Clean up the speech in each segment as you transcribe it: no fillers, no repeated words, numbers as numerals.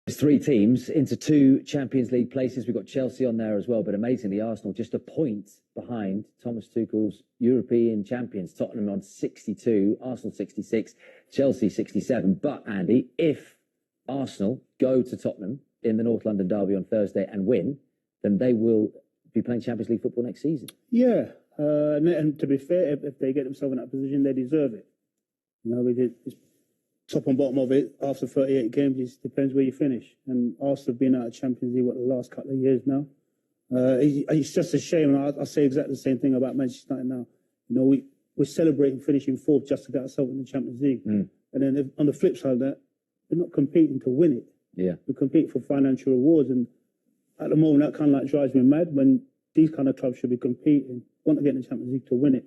There's three teams into two Champions League places. We've got Chelsea on there as well, but amazingly, Arsenal just a point behind Thomas Tuchel's European champions. Tottenham on 62, Arsenal 66, Chelsea 67. But, Andy, if Arsenal go to Tottenham in the North London derby on Thursday and win, then they will be playing Champions League football next season. Yeah, and to be fair, if they get themselves in that position, they deserve it. You know, it's top and bottom of it, after 38 games, it depends where you finish. And Arsenal have been out of Champions League, the last couple of years now. It's just a shame, and I say exactly the same thing about Manchester United now. You know, we're celebrating finishing fourth just to get ourselves in the Champions League. And then on the flip side of that, we're not competing to win it. Yeah. We compete for financial rewards. And at the moment, that kind of like drives me mad when these kind of clubs should be competing, want to get in the Champions League to win it.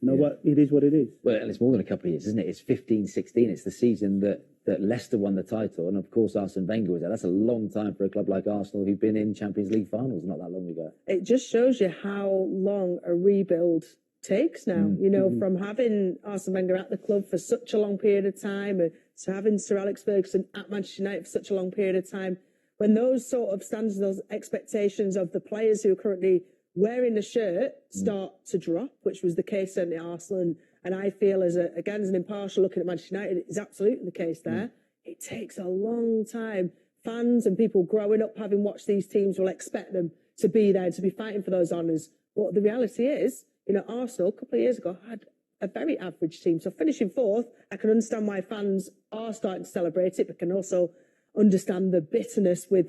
You know, but it is what it is. Well, and it's more than a couple of years, isn't it? It's 15-16. It's the season that Leicester won the title. And, of course, Arsene Wenger was there. That's a long time for a club like Arsenal who've been in Champions League finals not that long ago. It just shows you how long a rebuild takes now. You know, from having Arsene Wenger at the club for such a long period of time to having Sir Alex Ferguson at Manchester United for such a long period of time. When those sort of standards, those expectations of the players who are currently wearing the shirt start to drop, which was the case certainly at Arsenal, and I feel as an impartial looking at Manchester United, it's absolutely the case there. It takes a long time. Fans and people growing up having watched these teams will expect them to be there, to be fighting for those honours. But the reality is, you know, Arsenal a couple of years ago had a very average team. So finishing fourth, I can understand why fans are starting to celebrate it, but can also understand the bitterness with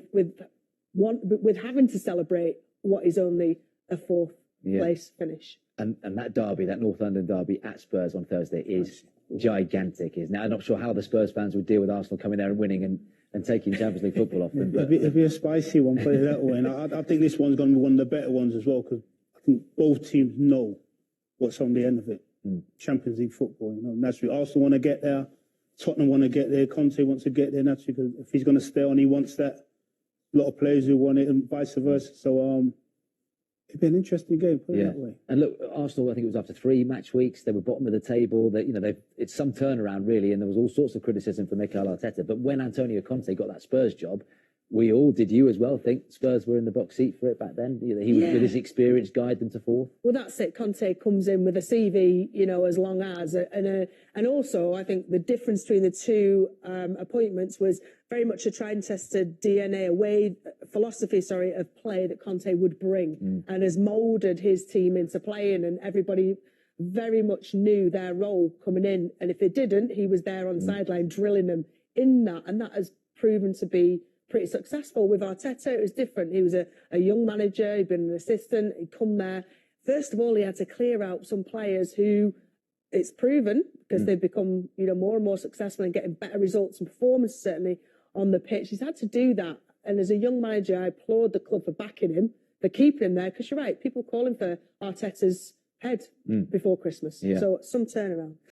having to celebrate what is only a fourth place finish. And that derby, that North London derby at Spurs on Thursday is gigantic, isn't it? I'm not sure how the Spurs fans would deal with Arsenal coming there and winning and taking Champions League football off them. It'll be a spicy one, put it that way. And I think this one's going to be one of the better ones as well, because I think both teams know what's on the end of it. Champions League football, you know. Naturally, Arsenal want to get there. Tottenham want to get there. Conte wants to get there, naturally, because if he's going to stay on, he wants that. A lot of players who want it and vice versa. So, it'd be an interesting game, put it that way. And look, Arsenal, I think it was after 3 match weeks, they were bottom of the table. That, you know, it's some turnaround really, and there was all sorts of criticism for Mikel Arteta. But when Antonio Conte got that Spurs job, we all, did you as well, think Spurs were in the box seat for it back then? You know, he would, with his experience, guide them to fourth. Well, that's it. Conte comes in with a CV, you know, as long as, and also I think the difference between the two appointments was very much a tried and tested DNA, philosophy of play that Conte would bring, and has moulded his team into playing, and everybody very much knew their role coming in. And if it didn't, he was there on the sideline drilling them in that, and that has proven to be pretty successful. With Arteta, it was different. He was a young manager, he'd been an assistant, he'd come there. First of all, he had to clear out some players who, it's proven, because they've become, you know, more and more successful and getting better results and performance, certainly, on the pitch. He's had to do that. And as a young manager, I applaud the club for backing him, for keeping him there, because you're right, people calling for Arteta's head before Christmas. So some turnaround.